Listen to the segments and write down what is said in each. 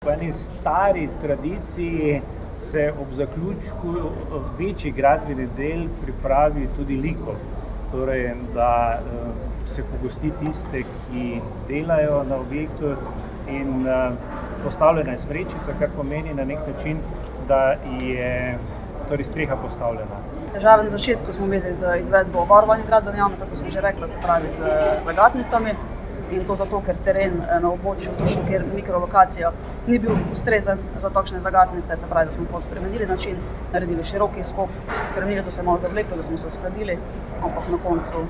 V eni stari tradiciji se ob zaključku večji gradbeni del pripravi tudi likov, torej da se pogosti tiste, ki delajo na objektu in postavljena je smrečica, kar pomeni na nek način, da je torej streha postavljena. Težave na začetku smo imeli z izvedbo varovanja gradbene jame, tako sem že rekla, se pravi z zagatnicami. In to zato, ker teren na območju, točno kjer mikrolokacija, ni bil ustrezen za takšne zagatnice, se pravi, da smo spremenili način, naredili široki izkop, spremenili, to se je malo zavleklo, da smo se uskladili, ampak na koncu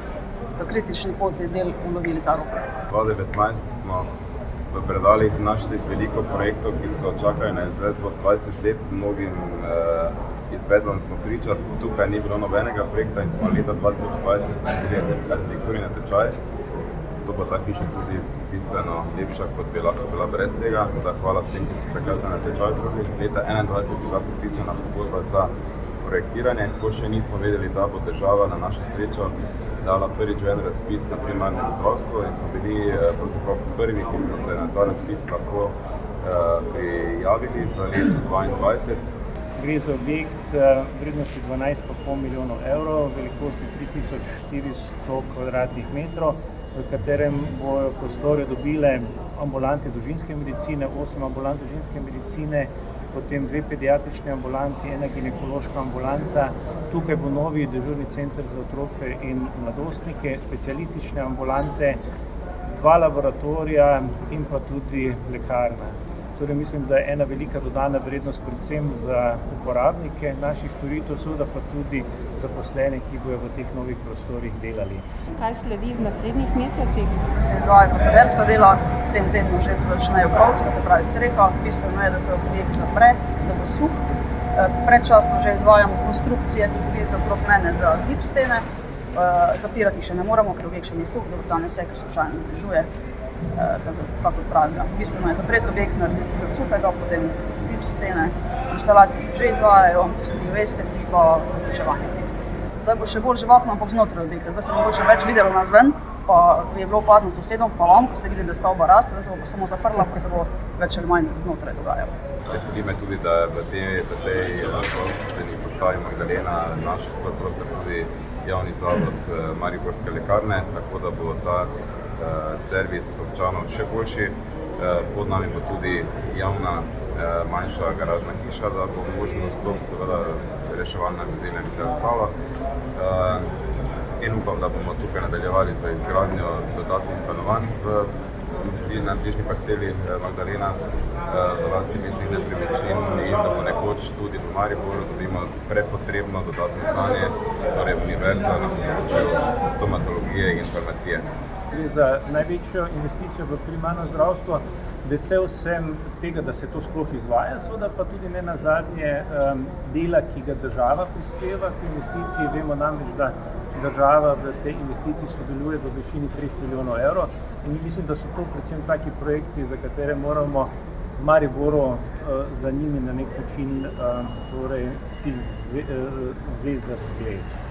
v kritični poti del ulovili ta rok. 2019 smo v predalih našli veliko projektov, ki so čakali na izvedbo 20 let, mnogim izvedbam smo pričali, tukaj ni bilo nobenega projekta in smo leta 2020 naredili arhitekturni natečaj. Zato bo ta hiša tudi bistveno lepša, kot bi lahko bila brez tega. Hvala vsem, ki so takrat na natečaj trudili. Leta 2021 je bila podpisana pogodba za projektiranje, ko še nismo vedeli, da bo država na našo srečo dala prvič v en razpis na primarnem zdravstvu in smo bili pravzaprav prvi, ki smo se na ta razpis lahko prijavili v letu 2022. Gre za objekt vrednosti 12,5 milijonov evrov, velikosti 3400 kvadratnih metrov, v katerem bojo prostore dobile ambulante družinske medicine, 8 ambulant družinske medicine, potem 2 pediatrične ambulanti, 1 ginekološka ambulanta. Tukaj bo novi dežurni center za otroke in mladostnike, specialistične ambulante, 2 laboratorija in pa tudi lekarna. Torej mislim, da je ena velika dodana vrednost predvsem za uporabnike naših storitev, seveda pa tudi zaposlene, ki bojo v teh novih prostorih delali. Kaj sledi v naslednjih mesecih? Se izvaja posaderska dela, v tem tednu že se začnejo krovska, se pravi streha. Bistveno je, da se objekt zapre, da bo suh. Predčasno že izvajamo konstrukcije, ki vidite okrog mene za gip stene. Zapirati še ne moramo, ker objekt še ni suh, danes je, ker slučajno dežuje. Tako pravila. Bistveno je zapreti objekt, narediti suhega, potem gip stene. Inštalacije se že izvajajo, sledi vestriti pa zaključevanje objekta. Zdaj bo še bolj živahno, ampak znotraj objekta. Zdaj se mogoče več videlo navzven, pa je bilo opazno sosedom, pa vam, ko ste videli, da stavba raste, zdaj se bo samo zaprla, pa se bo več ali manj znotraj dogajalo. Veseli me tudi, da v tej zdravstveni postaji Magdalena našel svoj prostor tudi javni zavod Mariborske lekarne, tako da bo ta servis občanov še boljši. Pod nami bo tudi javna manjša garažna hiša, da bo možno dostop, seveda reševalna vozila in vse ostalo. In upam, da bomo tukaj nadaljevali za izgradnjo dodatnih stanovanj na bližnji parceli Magdalena v lasti mestnih nepremičnin in da bo nekoč tudi v Mariboru dobimo prepotrebno dodatno znanje, torej univerza na področju stomatologije in farmacije. Gre za največjo investicijo v primarno zdravstvo. Vesel sem tega, da se to sploh izvaja, seveda pa tudi ne nazadnje dela, ki ga država prispeva k investiciji. Vemo namreč, da država v tej investiciji sodeluje v višini 3 milijonov evrov in mislim, da so to predvsem taki projekti, za katere moramo v Mariboru za njimi na nek način torej vsi vzeti za zgled.